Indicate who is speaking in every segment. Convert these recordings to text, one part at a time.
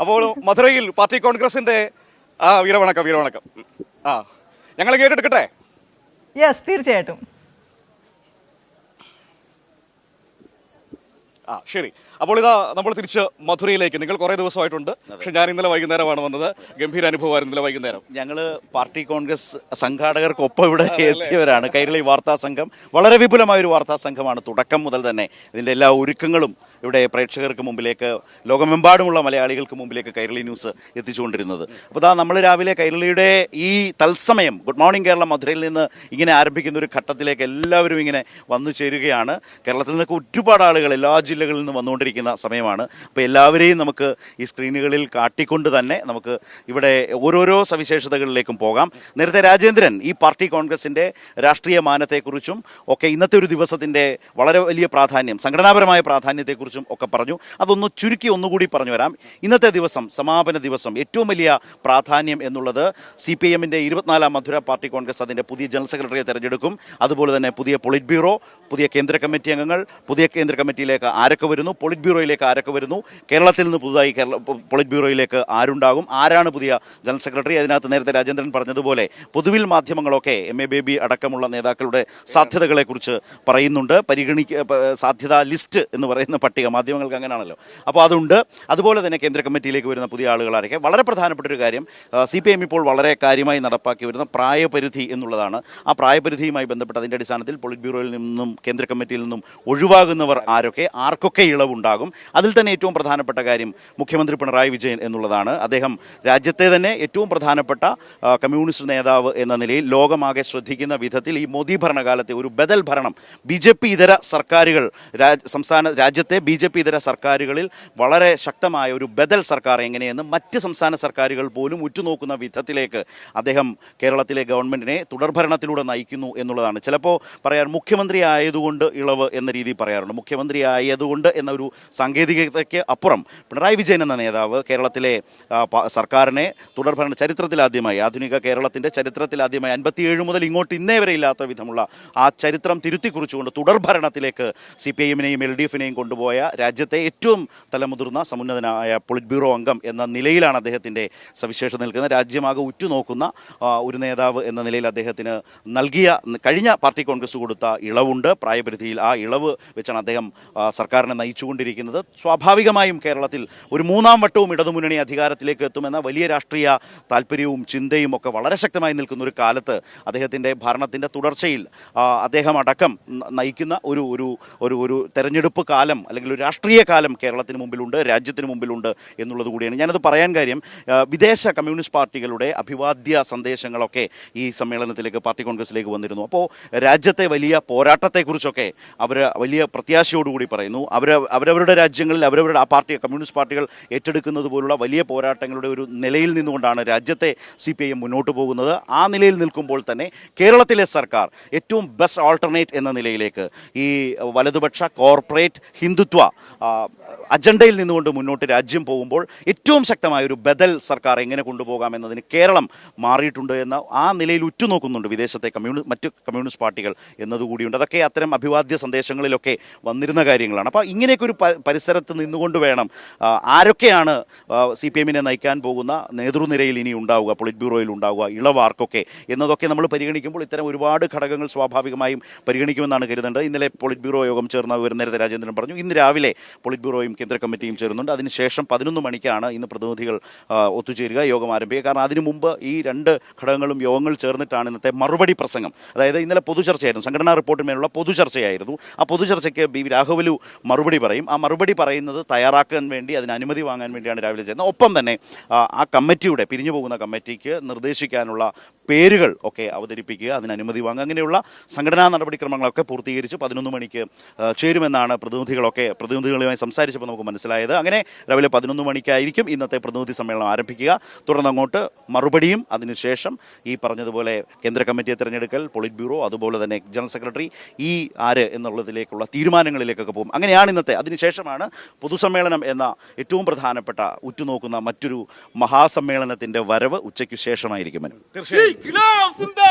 Speaker 1: അപ്പോൾ മധുരയിൽ പാർട്ടി കോൺഗ്രസിന്റെ വീരവണക്കം ഞങ്ങൾ കേട്ടെടുക്കട്ടെ.
Speaker 2: യെസ്, തീർച്ചയായിട്ടും.
Speaker 1: ശരി. അപ്പോൾ ഇതാ നമ്മൾ തിരിച്ച് മധുരയിലേക്ക്. നിങ്ങൾ കുറേ ദിവസമായിട്ടുണ്ട്, പക്ഷെ ഞാൻ ഇന്നലെ വൈകുന്നേരമാണ് വന്നത്. ഗംഭീര അനുഭവമായിരുന്നു ഇന്നലെ വൈകുന്നേരം.
Speaker 3: ഞങ്ങൾ പാർട്ടി കോൺഗ്രസ് സംഘാടകർക്കൊപ്പം ഇവിടെ എത്തിയവരാണ്. കൈരളി വാർത്താ സംഘം വളരെ വിപുലമായൊരു വാർത്താ സംഘമാണ്. തുടക്കം മുതൽ തന്നെ ഇതിൻ്റെ എല്ലാ ഒരുക്കങ്ങളും ഇവിടെ പ്രേക്ഷകർക്ക് മുമ്പിലേക്ക്, ലോകമെമ്പാടുമുള്ള മലയാളികൾക്ക് മുമ്പിലേക്ക് കൈരളി ന്യൂസ് എത്തിച്ചുകൊണ്ടിരുന്നത്. അപ്പോൾ ഇതാ നമ്മൾ രാവിലെ കൈരളിയുടെ ഈ തത്സമയം ഗുഡ് മോർണിംഗ് കേരള മധുരയിൽ നിന്ന് ഇങ്ങനെ ആരംഭിക്കുന്ന ഒരു ഘട്ടത്തിലേക്ക് എല്ലാവരും ഇങ്ങനെ വന്നു ചേരുകയാണ്. കേരളത്തിൽ നിന്നൊക്കെ ഒരുപാട് ആളുകൾ എല്ലാ ജില്ലകളിൽ നിന്ന് വന്നുകൊണ്ടിരിക്കുന്ന സമയമാണ്. അപ്പോൾ എല്ലാവരെയും നമുക്ക് ഈ സ്ക്രീനുകളിൽ കാട്ടിക്കൊണ്ട് തന്നെ നമുക്ക് ഇവിടെ ഓരോരോ സവിശേഷതകളിലേക്കും പോകാം. നേരത്തെ രാജേന്ദ്രൻ ഈ പാർട്ടി കോൺഗ്രസിൻ്റെ രാഷ്ട്രീയ മാനത്തെക്കുറിച്ചും ഒക്കെ ഇന്നത്തെ ഒരു ദിവസത്തിൻ്റെ വളരെ വലിയ പ്രാധാന്യം, സംഘടനാപരമായ പ്രാധാന്യത്തെക്കുറിച്ചും ഒക്കെ പറഞ്ഞു. അതൊന്ന് ചുരുക്കി ഒന്നുകൂടി പറഞ്ഞു വരാം. ഇന്നത്തെ ദിവസം, സമാപന ദിവസം, ഏറ്റവും വലിയ പ്രാധാന്യം എന്നുള്ളത് CPIM-ൻ്റെ 24-ാം മധുര പാർട്ടി കോൺഗ്രസ് അതിൻ്റെ പുതിയ ജനറൽ സെക്രട്ടറിയെ തിരഞ്ഞെടുക്കും. അതുപോലെ തന്നെ പുതിയ പൊളിറ്റ് ബ്യൂറോ, പുതിയ കേന്ദ്ര കമ്മിറ്റി അംഗങ്ങൾ, പുതിയ കേന്ദ്ര കമ്മിറ്റിയിലേക്ക് ആരൊക്കെ വരുന്നു, പൊളിറ്റ് ബ്യൂറോയിലേക്ക് ആരൊക്കെ വരുന്നു, കേരളത്തിൽ നിന്ന് പുതുതായി പൊളിറ്റ് ബ്യൂറോയിലേക്ക് ആരുണ്ടാകും, ആരാണ് പുതിയ ജനറൽ സെക്രട്ടറി. അതിനകത്ത് നേരത്തെ രാജേന്ദ്രൻ പറഞ്ഞതുപോലെ പൊതുവിൽ മാധ്യമങ്ങളൊക്കെ MA ബേബി അടക്കമുള്ള നേതാക്കളുടെ സാധ്യതകളെക്കുറിച്ച് പറയുന്നുണ്ട്. സാധ്യതാ ലിസ്റ്റ് എന്ന് പറയുന്ന പട്ടിക മാധ്യമങ്ങൾക്ക് അങ്ങനെയാണല്ലോ, അപ്പോൾ അതുണ്ട്. അതുപോലെ തന്നെ കേന്ദ്ര കമ്മിറ്റിയിലേക്ക് വരുന്ന പുതിയ ആളുകളായിരിക്കും. വളരെ പ്രധാനപ്പെട്ട ഒരു കാര്യം, CPIM ഇപ്പോൾ വളരെ കാര്യമായി നടപ്പാക്കി വരുന്ന പ്രായപരിധി എന്നുള്ളതാണ്. ആ പ്രായപരിധിയുമായി ബന്ധപ്പെട്ട് അതിൻ്റെ അടിസ്ഥാനത്തിൽ പൊളിറ്റ് ബ്യൂറോയിൽ നിന്നും കേന്ദ്ര കമ്മിറ്റിയിൽ നിന്നും ഒഴിവാകുന്നവർ ആർക്കൊക്കെ ഇളവുണ്ടാകും. അതിൽ തന്നെ ഏറ്റവും പ്രധാനപ്പെട്ട കാര്യം മുഖ്യമന്ത്രി പിണറായി വിജയൻ എന്നുള്ളതാണ്. അദ്ദേഹം രാജ്യത്തെ തന്നെ ഏറ്റവും പ്രധാനപ്പെട്ട കമ്മ്യൂണിസ്റ്റ് നേതാവ് എന്ന നിലയിൽ ലോകമാകെ ശ്രദ്ധിക്കുന്ന വിധത്തിൽ ഈ മോദി ഭരണകാലത്തെ ഒരു ബദൽ ഭരണം, BJP ഇതര സർക്കാരുകൾ, രാജ്യത്തെ BJP ഇതര സർക്കാരുകളിൽ വളരെ ശക്തമായ ഒരു ബദൽ സർക്കാർ എങ്ങനെയെന്ന് മറ്റ് സംസ്ഥാന സർക്കാരുകൾ പോലും ഉറ്റുനോക്കുന്ന വിധത്തിലേക്ക് അദ്ദേഹം കേരളത്തിലെ ഗവൺമെൻറ്റിനെ തുടർഭരണത്തിലൂടെ നയിക്കുന്നു എന്നുള്ളതാണ്. ചിലപ്പോൾ പറയാൻ മുഖ്യമന്ത്രി ആയതുകൊണ്ട് ഇളവ് എന്ന രീതിയിൽ പറയാറുണ്ട്. മുഖ്യമന്ത്രി ആയതുകൊണ്ട് എന്ന ഒരു സാങ്കേതികതയ്ക്ക് അപ്പുറം പിണറായി വിജയൻ എന്ന നേതാവ് കേരളത്തിലെ സർക്കാരിനെ തുടർഭരണ ചരിത്രത്തിലാദ്യമായി, ആധുനിക കേരളത്തിൻ്റെ ചരിത്രത്തിലാദ്യമായി 57 മുതൽ ഇങ്ങോട്ട് ഇന്നേ വരെ ഇല്ലാത്ത വിധമുള്ള ആ ചരിത്രം തിരുത്തിക്കുറിച്ചുകൊണ്ട് തുടർഭരണത്തിലേക്ക് CPIM-നെയും LDF-നെയും കൊണ്ടുപോയ രാജ്യത്തെ ഏറ്റവും തലമുതിർന്ന സമുന്നതനായ പൊളിറ്റ് ബ്യൂറോ അംഗം എന്ന നിലയിലാണ് അദ്ദേഹത്തിൻ്റെ സവിശേഷത നിൽക്കുന്നത്. രാജ്യമാകെ ഉറ്റുനോക്കുന്ന ഒരു നേതാവ് എന്ന നിലയിൽ അദ്ദേഹത്തിന് കഴിഞ്ഞ പാർട്ടി കോൺഗ്രസ് കൊടുത്ത ഇളവുണ്ട് പ്രായപരിധിയിൽ. ആ ഇളവ് വെച്ചാണ് അദ്ദേഹം സർക്കാരിനെ നയിച്ചുകൊണ്ടിരിക്കുന്നത്. സ്വാഭാവികമായും കേരളത്തിൽ ഒരു 3-ാം വട്ടവും ഇടതുമുന്നണി അധികാരത്തിലേക്ക് എത്തുമെന്ന വലിയ രാഷ്ട്രീയ താല്പര്യവും ചിന്തയും ഒക്കെ വളരെ ശക്തമായി നിൽക്കുന്ന ഒരു കാലത്ത് അദ്ദേഹത്തിൻ്റെ ഭരണത്തിൻ്റെ തുടർച്ചയിൽ അദ്ദേഹം അടക്കം നയിക്കുന്ന ഒരു തെരഞ്ഞെടുപ്പ് കാലം അല്ലെങ്കിൽ ഒരു രാഷ്ട്രീയ കാലം കേരളത്തിന് മുമ്പിലുണ്ട്, രാജ്യത്തിന് മുമ്പിലുണ്ട് എന്നുള്ളത് കൂടിയാണ്. ഞാനത് പറയാൻ കാര്യം, വിദേശ കമ്മ്യൂണിസ്റ്റ് പാർട്ടികളുടെ അഭിവാദ്യ സന്ദേശങ്ങളൊക്കെ ഈ സമ്മേളനത്തിലേക്ക് പാർട്ടി കോൺഗ്രസിലേക്ക് വന്നിരുന്നു. അപ്പോൾ രാജ്യത്തെ വലിയ പോരാട്ടത്തെക്കുറിച്ചൊക്കെ അവർ വലിയ പ്രത്യാശയോടുകൂടി പറയുന്നു. അവരവരുടെ രാജ്യങ്ങളിൽ അവരവരുടെ ആ കമ്മ്യൂണിസ്റ്റ് പാർട്ടികൾ ഏറ്റെടുക്കുന്നത് പോലുള്ള വലിയ പോരാട്ടങ്ങളുടെ ഒരു നിലയിൽ നിന്നുകൊണ്ടാണ് രാജ്യത്തെ CPIM മുന്നോട്ട് പോകുന്നത്. ആ നിലയിൽ നിൽക്കുമ്പോൾ തന്നെ കേരളത്തിലെ സർക്കാർ ഏറ്റവും ബെസ്റ്റ് ആൾട്ടർനേറ്റ് എന്ന നിലയിലേക്ക് ഈ വലതുപക്ഷ കോർപ്പറേറ്റ് ഹിന്ദുത്വ അജണ്ടയിൽ നിന്നുകൊണ്ട് മുന്നോട്ട് രാജ്യം പോകുമ്പോൾ ഏറ്റവും ശക്തമായ ഒരു ബദൽ സർക്കാർ എങ്ങനെ കൊണ്ടുപോകാം എന്നതിന് കേരളം മാറിയിട്ടുണ്ട് എന്ന ആ നിലയിൽ ഉറ്റുനോക്കുന്നുണ്ട് വിദേശത്തെ മറ്റ് കമ്മ്യൂണിസ്റ്റ് പാർട്ടികൾ എന്നതുകൂടിയുണ്ട്. അതൊക്കെ അത്തരം അഭിവാദ്യ സന്ദേശങ്ങളിലൊക്കെ വന്നിരുന്ന കാര്യങ്ങളാണ്. അപ്പോൾ ഇങ്ങനെയൊക്കെ ഒരു പരിസരത്ത് നിന്നുകൊണ്ട് വേണം ആരൊക്കെയാണ് CPIM-നെ നയിക്കാൻ പോകുന്ന നേതൃനിരയിൽ ഇനി ഉണ്ടാവുക, പൊളിറ്റ് ബ്യൂറോയിൽ ഉണ്ടാവുക, ഇളവാർക്കൊക്കെ എന്നതൊക്കെ നമ്മൾ പരിഗണിക്കുമ്പോൾ ഇത്തരം ഒരുപാട് ഘടകങ്ങൾ സ്വാഭാവികമായും പരിഗണിക്കുമെന്നാണ് കരുതേണ്ടത്. ഇന്നലെ പൊളിറ്റ് ബ്യൂറോ യോഗം ചേർന്ന നേരത്തെ രാജേന്ദ്രൻ പറഞ്ഞു. ഇന്ന് രാവിലെ പൊളിറ്റ് ബ്യൂറോയും കേന്ദ്ര കമ്മിറ്റിയും ചേരുന്നുണ്ട്. അതിനുശേഷം 11 മണിക്കാണ് ഇന്ന് പ്രതിനിധികൾ ഒത്തുചേരുക, യോഗം ആരംഭിക്കുക. കാരണം അതിനു മുമ്പ് ഈ രണ്ട് ഘടകങ്ങളും യോഗങ്ങൾ ചേർന്നിട്ടാണ് ഇന്നത്തെ മറുപടി പ്രസംഗം. അതായത് ഇന്നലെ പൊതുചർച്ചയായിരുന്നു, സംഘടനാ റിപ്പോർട്ടിന്മേലുള്ള പൊതുചർച്ചയായിരുന്നു. ആ പൊതുചർച്ചയ്ക്ക് BV രാഘവലു മറുപടി പറയും. ആ മറുപടി പറയുന്നത് തയ്യാറാക്കാൻ വേണ്ടി, അതിന് അനുമതി വാങ്ങാൻ വേണ്ടിയാണ് രാവിലെ ചെയ്യുന്നത്. ഒപ്പം തന്നെ ആ കമ്മിറ്റിയുടെ പിരിഞ്ഞു പോകുന്ന കമ്മിറ്റിക്ക് നിർദ്ദേശിക്കാനുള്ള പേരുകൾ ഒക്കെ അവതരിപ്പിക്കുക, അതിന് അനുമതി വാങ്ങുക, അങ്ങനെയുള്ള സംഘടനാ നടപടിക്രമങ്ങളൊക്കെ പൂർത്തീകരിച്ച് 11 മണിക്ക് ചേരുമെന്നാണ് പ്രതിനിധികളുമായി സംസാരിച്ചപ്പോൾ നമുക്ക് മനസ്സിലായത്. അങ്ങനെ രാവിലെ 11 മണിക്കായിരിക്കും ഇന്നത്തെ പ്രതിനിധി സമ്മേളനം ആരംഭിക്കുക. തുടർന്ന് അങ്ങോട്ട് മറുപടിയും അതിനുശേഷം ഈ പറഞ്ഞതുപോലെ കേന്ദ്ര കമ്മിറ്റിയെ തിരഞ്ഞെടുക്കൽ, പൊളിറ്റ് ബ്യൂറോ, അതുപോലെ തന്നെ ജനറൽ സെക്രട്ടറി, ഈ ആര് എന്നുള്ളതിലേക്കുള്ള തീരുമാനങ്ങളിലേക്കൊക്കെ പോകും. അങ്ങനെയാണ് ഇന്നത്തെ. അതിനുശേഷമാണ് പൊതുസമ്മേളനം എന്ന ഏറ്റവും പ്രധാനപ്പെട്ട ഉറ്റുനോക്കുന്ന മറ്റൊരു മഹാസമ്മേളനത്തിൻ്റെ വരവ് ഉച്ചയ്ക്ക് ശേഷമായിരിക്കും.
Speaker 1: തീർച്ചയായും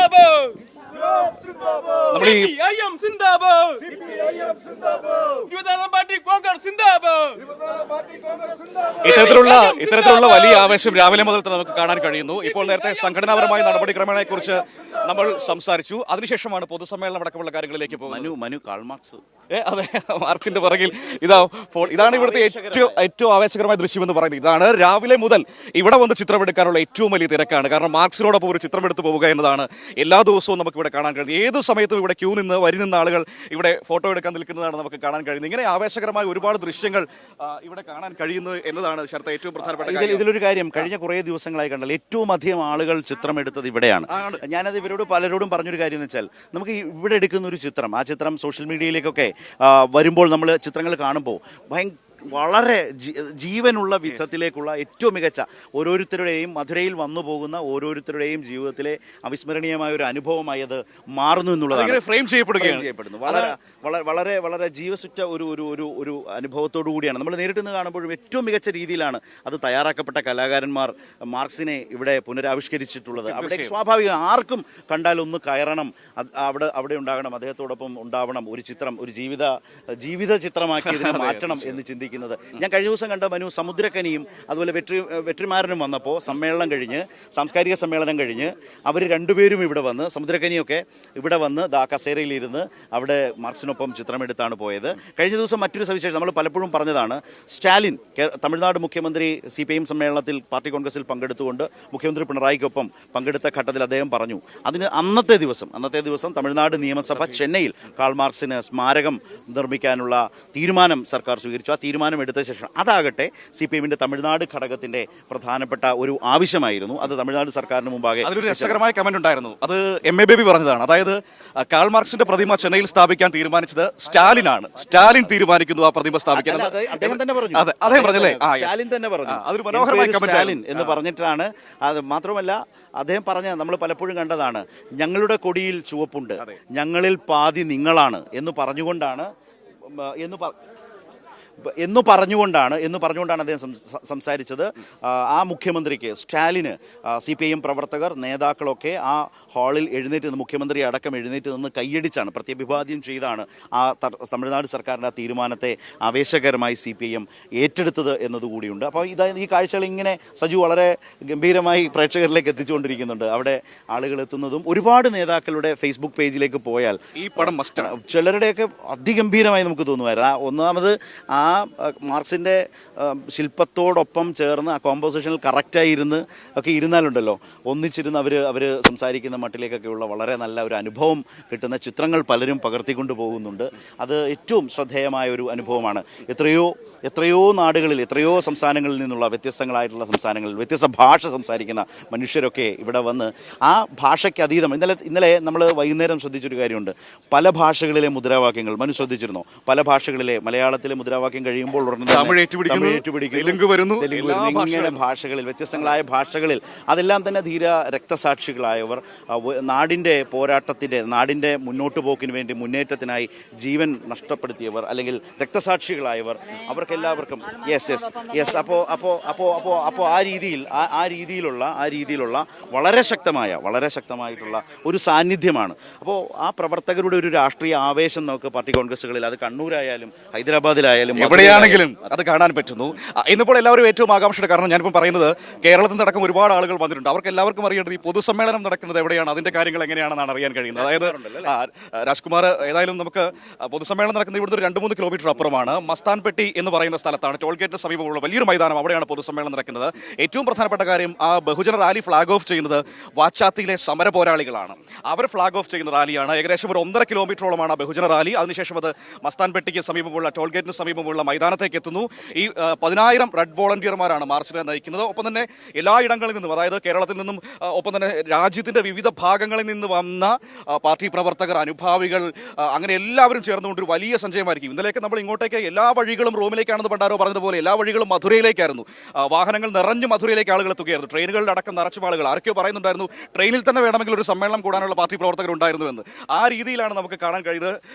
Speaker 1: നമ്മൾ ഈ
Speaker 4: CPIM സിന്ദാബാദ് യുവജന പാർട്ടി കോൺഗ്രസ് സിന്ദാബാദ്
Speaker 1: ഇത്തരത്തിലുള്ള വലിയ ആവേശം രാവിലെ മുതൽ തന്നെ നമുക്ക് കാണാൻ കഴിയുന്നു. ഇപ്പോൾ നേരത്തെ സംഘടനാപരമായ നടപടിക്രമങ്ങളെ കുറിച്ച് നമ്മൾ സംസാരിച്ചു. അതിനുശേഷമാണ് പൊതുസമ്മേളനം അടക്കമുള്ള കാര്യങ്ങളിലേക്ക് പോകുന്നത്.
Speaker 3: മനു കാൾ മാർക്സ്
Speaker 1: അതെ, മാർക്സിന്റെ പുറകിൽ ഇതാണ് ഇവിടുത്തെ ഏറ്റവും ആവേശകരമായ ദൃശ്യം എന്ന് പറയുന്നത്. ഇതാണ് രാവിലെ മുതൽ ഇവിടെ വന്ന് ചിത്രമെടുക്കാനുള്ള ഏറ്റവും വലിയ തിരക്കാണ്. കാരണം മാർക്സിനോടൊപ്പം ഒരു ചിത്രം എടുത്ത് പോവുക എന്നതാണ് എല്ലാ ദിവസവും നമുക്ക് ഇവിടെ കാണാൻ കഴിയുന്നത്. ഏത് സമയത്തും ഇവിടെ ക്യൂ നിന്ന് വരി നിന്ന ആളുകൾ ഇവിടെ ഫോട്ടോ എടുക്കാൻ നിൽക്കുന്നതാണ് നമുക്ക് കാണാൻ കഴിയുന്നത്. ഇങ്ങനെ ആവേശകരമായ ഒരുപാട് ദൃശ്യങ്ങൾ ഇവിടെ കാണാൻ കഴിയുന്നു എന്നതാണ് ശരത്ത് ഏറ്റവും പ്രധാനപ്പെട്ട കാര്യം.
Speaker 3: ഇതിലൊരു കാര്യം കഴിഞ്ഞ കുറേ ദിവസങ്ങളായി കണ്ടാൽ ഏറ്റവും അധികം ആളുകൾ ചിത്രം എടുത്തത് ഇവിടെയാണ്. ഞാനത് ഇവരോട് പലരോടും പറഞ്ഞൊരു കാര്യം എന്ന് വെച്ചാൽ, നമുക്ക് ഇവിടെ എടുക്കുന്ന ഒരു ചിത്രം, ആ ചിത്രം സോഷ്യൽ മീഡിയയിലേക്കൊക്കെ വരുമ്പോൾ നമ്മൾ ചിത്രങ്ങൾ കാണുമ്പോൾ വളരെ ജീവനുള്ള വിധത്തിലേക്കുള്ള ഏറ്റവും മികച്ച ഓരോരുത്തരുടെയും മധുരയിൽ വന്നു പോകുന്ന ഓരോരുത്തരുടെയും ജീവിതത്തിലെ അവിസ്മരണീയമായ ഒരു അനുഭവമായി അത് മാറുന്നു എന്നുള്ളതാണ്.
Speaker 1: ഫ്രെയിം ചെയ്യപ്പെടുന്നു.
Speaker 3: വളരെ വളരെ വളരെ ജീവസുറ്റ ഒരു അനുഭവത്തോടു കൂടിയാണ് നമ്മൾ നേരിട്ട് നിന്ന് കാണുമ്പോഴും ഏറ്റവും മികച്ച രീതിയിലാണ് അത് തയ്യാറാക്കപ്പെട്ട കലാകാരന്മാർ മാർക്സിനെ ഇവിടെ പുനരാവിഷ്കരിച്ചിട്ടുള്ളത്. അവിടെ സ്വാഭാവികം ആർക്കും കണ്ടാലൊന്ന് കയറണം, അവിടെ ഉണ്ടാകണം, അദ്ദേഹത്തോടൊപ്പം ഉണ്ടാവണം, ഒരു ചിത്രം, ഒരു ജീവിത ചിത്രമാക്കി ഇതിനെ മാറ്റണം എന്ന് ചിന്തിക്കുന്നത്. ഞാൻ കഴിഞ്ഞ ദിവസം കണ്ട മനു സമുദ്രക്കനിയും അതുപോലെ വെട്രിമാരനും വന്നപ്പോൾ സമ്മേളനം കഴിഞ്ഞ്, സാംസ്കാരിക സമ്മേളനം കഴിഞ്ഞ് അവർ രണ്ടുപേരും ഇവിടെ വന്ന്, സമുദ്രക്കനിയൊക്കെ ഇവിടെ വന്ന് കസേരയിലിരുന്ന് അവിടെ മാർക്സിനൊപ്പം ചിത്രമെടുത്താണ് പോയത്. കഴിഞ്ഞ ദിവസം മറ്റൊരു സവിശേഷത നമ്മൾ പലപ്പോഴും പറഞ്ഞതാണ്, സ്റ്റാലിൻ തമിഴ്നാട് മുഖ്യമന്ത്രി CPIM സമ്മേളനത്തിൽ പാർട്ടി കോൺഗ്രസിൽ പങ്കെടുത്തുകൊണ്ട് മുഖ്യമന്ത്രി പിണറായിക്കൊപ്പം പങ്കെടുത്ത ഘട്ടത്തിൽ അദ്ദേഹം പറഞ്ഞു, അതിന് അന്നത്തെ ദിവസം തമിഴ്നാട് നിയമസഭ ചെന്നൈയിൽ കാൾ മാർക്സിന് സ്മാരകം നിർമ്മിക്കാനുള്ള തീരുമാനം സർക്കാർ സ്വീകരിച്ചു. ആ തീരുമാനം എടുത്ത ശേഷം അതാകട്ടെ CPIMന്റെ തമിഴ്നാട് ഘടകത്തിന്റെ പ്രധാനപ്പെട്ട ഒരു ആവശ്യമായിരുന്നു. അത് തമിഴ്നാട് സർക്കാരിന് മുമ്പാകെ
Speaker 1: അതിലൊരു രസകരമായ കമന്റ് ഉണ്ടായിരുന്നു. അത് MA ബേബി പറഞ്ഞതാണ്. അതായത് കാൾ മാർക്സിന്റെ പ്രതിമ ചെന്നൈയിൽ സ്ഥാപിക്കാൻ തീരുമാനിച്ചത് സ്റ്റാലിനാണ്. സ്റ്റാലിൻ തീരുമാനിക്കുന്നു ആ പ്രതിമ സ്ഥാപിക്കാൻ.
Speaker 3: അദ്ദേഹം തന്നെ പറഞ്ഞു.
Speaker 1: അദ്ദേഹം പറഞ്ഞല്ലേ?
Speaker 3: സ്റ്റാലിൻ തന്നെ പറഞ്ഞു.
Speaker 1: അതൊരു മനോഹരമായ
Speaker 3: സ്റ്റാലിൻ എന്ന് പറഞ്ഞിട്ടാണ്. അത് മാത്രമല്ല അദ്ദേഹം പറഞ്ഞ നമ്മൾ പലപ്പോഴും കണ്ടതാണ്, ഞങ്ങളുടെ കൊടിയിൽ ചുവപ്പുണ്ട്, ഞങ്ങളിൽ പാതി നിങ്ങളാണ് എന്ന് പറഞ്ഞുകൊണ്ടാണ് അദ്ദേഹം സംസാരിച്ചത്. ആ മുഖ്യമന്ത്രിക്ക്, സ്റ്റാലിന്, CPIM പ്രവർത്തകർ, നേതാക്കളൊക്കെ ആ ഹാളിൽ എഴുന്നേറ്റ് നിന്ന്, മുഖ്യമന്ത്രി അടക്കം എഴുന്നേറ്റ് നിന്ന് കൈയടിച്ചാണ്, പ്രത്യഭിവാദ്യം ചെയ്താണ് ആ തമിഴ്നാട് സർക്കാരിൻ്റെ ആ തീരുമാനത്തെ ആവേശകരമായി CPIM ഏറ്റെടുത്തത് എന്നതുകൂടിയുണ്ട്. അപ്പോൾ ഈ കാഴ്ചകൾ ഇങ്ങനെ സജു വളരെ ഗംഭീരമായി പ്രേക്ഷകരിലേക്ക് എത്തിച്ചുകൊണ്ടിരിക്കുന്നുണ്ട്. അവിടെ ആളുകൾ എത്തുന്നതും ഒരുപാട് നേതാക്കളുടെ ഫേസ്ബുക്ക് പേജിലേക്ക് പോയാൽ
Speaker 1: ഈ പടം മസ്റ്റാണ്.
Speaker 3: ചിലരുടെയൊക്കെ അതിഗംഭീരമായി നമുക്ക് തോന്നുമായിരുന്നു. ഒന്നാമത് ആ മാർക്സിൻ്റെ ശില്പത്തോടൊപ്പം ചേർന്ന് ആ കോമ്പോസിഷനിൽ കറക്റ്റായി ഇരുന്നാലുണ്ടല്ലോ, ഒന്നിച്ചിരുന്ന് അവർ സംസാരിക്കുന്ന മട്ടിലേക്കൊക്കെയുള്ള വളരെ നല്ല ഒരു അനുഭവം കിട്ടുന്ന ചിത്രങ്ങൾ പലരും പകർത്തിക്കൊണ്ട് പോകുന്നുണ്ട്. അത് ഏറ്റവും ശ്രദ്ധേയമായ ഒരു അനുഭവമാണ്. എത്രയോ നാടുകളിൽ, എത്രയോ സംസ്ഥാനങ്ങളിൽ നിന്നുള്ള വ്യത്യസ്തങ്ങളായിട്ടുള്ള സംസ്ഥാനങ്ങളിൽ വ്യത്യസ്ത ഭാഷ സംസാരിക്കുന്ന മനുഷ്യരൊക്കെ ഇവിടെ വന്ന് ആ ഭാഷയ്ക്ക് അതീതം. ഇന്നലെ നമ്മൾ വൈകുന്നേരം ശ്രദ്ധിച്ചൊരു കാര്യമുണ്ട്, പല ഭാഷകളിലെ മുദ്രാവാക്യങ്ങൾ മനു ശ്രദ്ധിച്ചിരുന്നോ? പല ഭാഷകളിലെ, മലയാളത്തിലെ മുദ്രാവാക്യം കഴിയുമ്പോൾ
Speaker 1: തമിഴ് ഏറ്റുപിടിക്കുന്നു,
Speaker 3: ഇങ്ങനെ ഭാഷകളിൽ, വ്യത്യസ്തങ്ങളായ ഭാഷകളിൽ, അതെല്ലാം തന്നെ ധീര രക്തസാക്ഷികളായവർ, നാടിൻ്റെ പോരാട്ടത്തിൻ്റെ, നാടിൻ്റെ മുന്നോട്ട് പോക്കിന് വേണ്ടി, മുന്നേറ്റത്തിനായി ജീവൻ നഷ്ടപ്പെടുത്തിയവർ, അല്ലെങ്കിൽ രക്തസാക്ഷികളായവർ, അവർക്കെല്ലാവർക്കും അപ്പോൾ ആ രീതിയിലുള്ള വളരെ ശക്തമായിട്ടുള്ള ഒരു സാന്നിധ്യമാണ്. അപ്പോൾ ആ പ്രവർത്തകരുടെ ഒരു രാഷ്ട്രീയ ആവേശം നമുക്ക് പാർട്ടി കോൺഗ്രസുകളിൽ, അത് കണ്ണൂരായാലും ഹൈദരാബാദിലായാലും
Speaker 1: എവിടെയാണെങ്കിലും അത് കാണാൻ പറ്റുന്നു. ഇന്നിപ്പോൾ എല്ലാവരും ഏറ്റവും ആകാംക്ഷയുടെ, കാരണം ഞാനിപ്പോൾ പറയുന്നത് കേരളത്തിൽ നിന്നടക്കം ഒരുപാട് ആളുകൾ വന്നിട്ടുണ്ട്. അവർക്ക് എല്ലാവർക്കും അറിയേണ്ടത് ഈ പൊതുസമ്മേളനം നടക്കുന്നത് എവിടെയാണ്, അതിന്റെ കാര്യങ്ങൾ എങ്ങനെയാണെന്നാണ് അറിയാൻ കഴിയുന്നത്. അതായത് രാജ്കുമാർ, ഏതായാലും നമുക്ക് പൊതുസമ്മേളനം നടക്കുന്നത് ഇവിടുന്ന് 2-3 കിലോമീറ്റർ അപ്പുറമാണ്. മസ്താൻപെട്ടി എന്ന് പറയുന്ന സ്ഥലത്താണ്, ടോൾ ഗേറ്റിന് സമീപമുള്ള വലിയൊരു മൈതാനം, അവിടെയാണ് പൊതുസമ്മേളനം നടക്കുന്നത്. ഏറ്റവും പ്രധാനപ്പെട്ട കാര്യം, ആ ബഹുജന റാലി ഫ്ലാഗ് ഓഫ് ചെയ്യുന്നത് വാച്ചാത്തിയിലെ സമര പോരാളികളാണ്. അവർ ഫ്ലാഗ് ഓഫ് ചെയ്യുന്ന റാലിയാണ്. ഏകദേശം ഒരു 1.5 കിലോമീറ്ററോളമാണ് ആ ബഹുജന റാലി. അതിനുശേഷം അത് മസ്താൻപെട്ടിക്ക് സമീപമുള്ള, ടോൾ ഗേറ്റിന് സമീപമുള്ള മൈതാനത്തേക്ക് എത്തുന്നു. ഈ 10,000 റെഡ് വോളണ്ടിയർമാരാണ് മാർച്ചിനെ നയിക്കുന്നത്. ഒപ്പം തന്നെ എല്ലായിടങ്ങളിൽ നിന്നും, അതായത് കേരളത്തിൽ നിന്നും, ഒപ്പം തന്നെ രാജ്യത്തിന്റെ വിവിധ ഭാഗങ്ങളിൽ നിന്ന് വന്ന പാർട്ടി പ്രവർത്തകർ, അനുഭാവികൾ, അങ്ങനെ എല്ലാവരും ചേർന്നുകൊണ്ട് ഒരു വലിയ സഞ്ചയമായിരിക്കും. ഇന്നലെയൊക്കെ നമ്മൾ ഇങ്ങോട്ടേക്ക് എല്ലാ വഴികളും റോമിലേക്കാണെന്ന് പണ്ടാരോ പറഞ്ഞതുപോലെ എല്ലാ വഴികളും മധുരയിലേക്കായിരുന്നു. വാഹനങ്ങൾ നിറഞ്ഞ് മധുരയിലേക്ക് ആളുകൾ എത്തുകയായിരുന്നു. ട്രെയിനുകളിൽ അടക്കം നിറച്ചും ആളുകൾ. ആരൊക്കെയോ പറയുന്നുണ്ടായിരുന്നു ട്രെയിനിൽ തന്നെ വേണമെങ്കിൽ ഒരു സമ്മേളനം കൂടാനുള്ള പാർട്ടി പ്രവർത്തകർ ഉണ്ടായിരുന്നു എന്ന്. ആ രീതിയിലാണ് നമുക്ക് കാണാൻ കഴിയുന്നത്.